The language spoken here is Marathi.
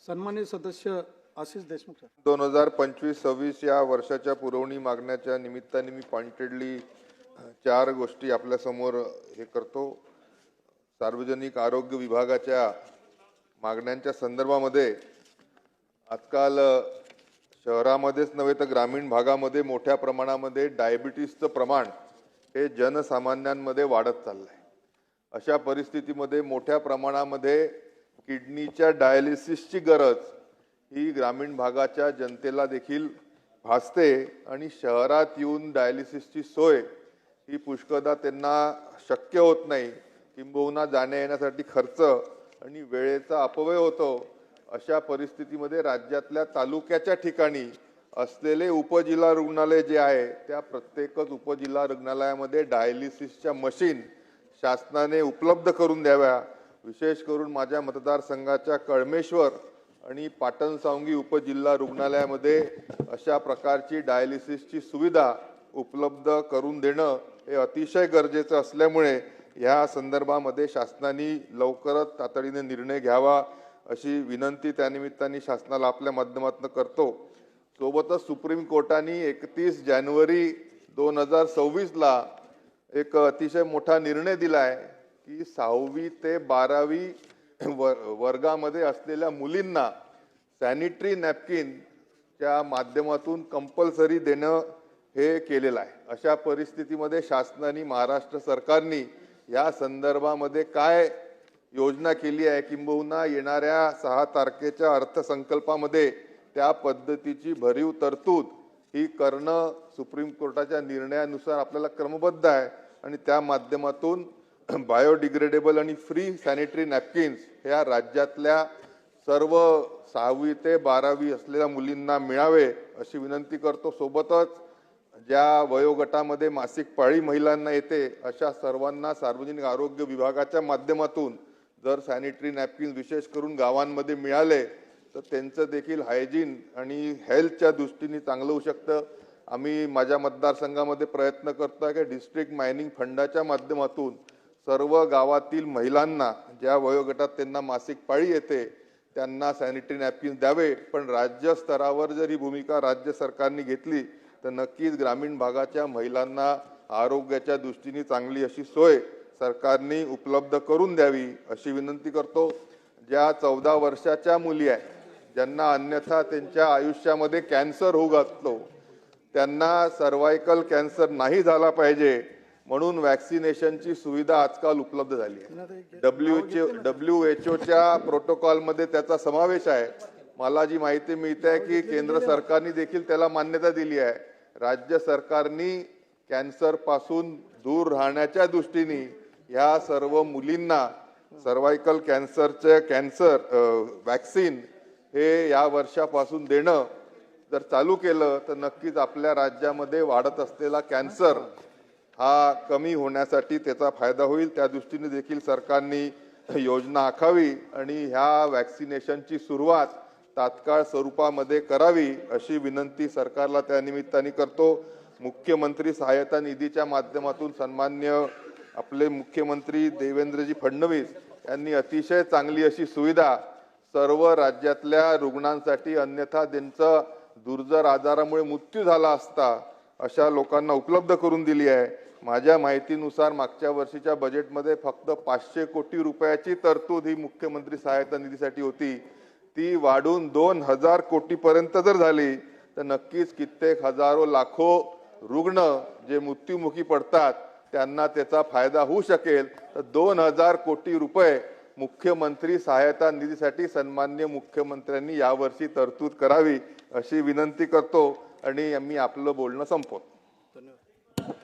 सन्माननीय सदस्य आशिष देशमुख सर. 2025-26 या वर्षाच्या पुरवणी मागण्याच्या निमित्ताने मी पॉइंटेडली 4 गोष्टी आपल्या समोर हे करतो. सार्वजनिक आरोग्य विभागाच्या मागण्यांच्या संदर्भामध्ये आजकाल शहरामध्येच नव्हे तर ग्रामीण भागामध्ये मोठ्या प्रमाणामध्ये डायबिटीसचं प्रमाण हे जनसामान्यांमध्ये वाढत चाललं आहे. अशा परिस्थितीमध्ये मोठ्या प्रमाणामध्ये किडनीच्या डायलिसिसची गरज ही ग्रामीण भागाच्या जनतेला देखील भासते आणि शहरात येऊन डायलिसिसची सोय ही पुष्कळदा त्यांना शक्य होत नाही. किंबहुना जाण्या येण्यासाठी खर्च आणि वेळेचा अपव्यय होतो. अशा परिस्थितीमध्ये राज्यातल्या तालुक्याच्या ठिकाणी असलेले उपजिल्हा रुग्णालय जे आहे त्या प्रत्येकच उपजिल्हा रुग्णालयामध्ये डायलिसिसच्या मशीन शासनाने उपलब्ध करून द्याव्या. विशेष करून माझ्या मतदारसंघाच्या कळमेश्वर आणि पाटणसावंगी उपजिल्हा रुग्णालयामध्ये अशा प्रकारची डायलिसिसची सुविधा उपलब्ध करून देणं हे अतिशय गरजेचं असल्यामुळे या संदर्भामध्ये शासनाने लवकरच तातडीने निर्णय घ्यावा अशी विनंती त्यानिमित्ताने शासनाला आपल्या माध्यमातून करतो. सोबतच सुप्रीम कोर्टाने 31 जानेवारी 2026 ला एक अतिशय मोठा निर्णय दिला आहे की 6वी ते 12वी वर्गामध्ये असलेल्या मुलींना सॅनिटरी नॅपकिनच्या माध्यमातून कंपल्सरी देणं हे केलेलं आहे. अशा परिस्थितीमध्ये शासनाने महाराष्ट्र सरकारने या संदर्भामध्ये काय योजना केली आहे किंबहुना येणाऱ्या 6 तारखेच्या अर्थसंकल्पामध्ये त्या पद्धतीची भरीव तरतूद ही करणं सुप्रीम कोर्टाच्या निर्णयानुसार आपल्याला क्रमबद्ध आहे आणि त्या माध्यमातून बायोडिग्रेडेबल आणि फ्री सॅनिटरी नॅपकिन्स ह्या राज्यातल्या सर्व 6वी ते 12वी असलेल्या मुलींना मिळावे अशी विनंती करतो. सोबतच ज्या वयोगटामध्ये मासिक पाळी महिलांना येते अशा सर्वांना सार्वजनिक आरोग्य विभागाच्या माध्यमातून जर सॅनिटरी नॅपकिन विशेष करून गावांमध्ये मिळाले तर त्यांचं देखील हायजीन आणि हेल्थच्या दृष्टीने चांगलं होऊ शकतं. आम्ही माझ्या मतदारसंघामध्ये प्रयत्न करतो की डिस्ट्रिक्ट मायनिंग फंडाच्या माध्यमातून सर्व गावातील महिलांना ज्या वयोगटात त्यांना मासिक पाळी येते त्यांना सॅनिटरी नॅपकिन द्यावे. पण राज्य स्तरावर जर ही भूमिका राज्य सरकारने घेतली तर नक्कीच ग्रामीण भागाच्या महिलांना आरोग्याच्या दृष्टीने चांगली अशी सोय सरकारने उपलब्ध करून द्यावी अशी विनंती करतो. ज्या 14 वर्षाच्या मुली आहेत ज्यांना अन्यथा त्यांच्या आयुष्यामध्ये कॅन्सर होऊ घातलो त्यांना सर्वायकल कॅन्सर नाही झाला पाहिजे म्हणून वॅक्सिनेशनची सुविधा आजकाल उपलब्ध झाली आहे. WHO प्रोटोकॉलमध्ये त्याचा समावेश आहे. मला जी माहिती मिळते आहे की केंद्र सरकारने देखील त्याला मान्यता दिली आहे. राज्य सरकारने कॅन्सर पासून दूर राहण्याच्या दृष्टीने या सर्व मुलींना सर्वायकल कॅन्सर वॅक्सिन हे या वर्षापासून देणं जर चालू केलं तर नक्कीच आपल्या राज्यामध्ये वाढत असलेला कॅन्सर हा कमी होण्यासाठी त्याचा फायदा होईल. त्या दृष्टीने देखील सरकारने योजना आखावी आणि ह्या वॅक्सिनेशनची सुरुवात तात्काळ स्वरूपामध्ये करावी अशी विनंती सरकारला त्या निमित्ताने करतो. मुख्यमंत्री सहायता निधीच्या माध्यमातून सन्मान्य आपले मुख्यमंत्री देवेंद्रजी फडणवीस यांनी अतिशय चांगली अशी सुविधा सर्व राज्यातल्या रुग्णांसाठी अन्यथा त्यांचं दुर्धर आजारामुळे मृत्यू झाला असता अशा लोकांना उपलब्ध करून दिली आहे. माझ्या माहितीनुसार मागच्या वर्षीच्या बजेटमध्ये फक्त 500 कोटी रुपयाची तरतूद ही मुख्यमंत्री सहायता निधीसाठी होती. ती वाढून 2000 कोटीपर्यंत जर झाली तर नक्कीच कित्येक हजारो लाखो रुग्ण जे मृत्युमुखी पडतात त्यांना त्याचा फायदा होऊ शकेल. तर 2000 कोटी रुपये मुख्यमंत्री सहायता निधीसाठी सन्मान्य मुख्यमंत्र्यांनी यावर्षी तरतूद करावी अशी विनंती करतो आणि मी आपलं बोलणं संपवतो.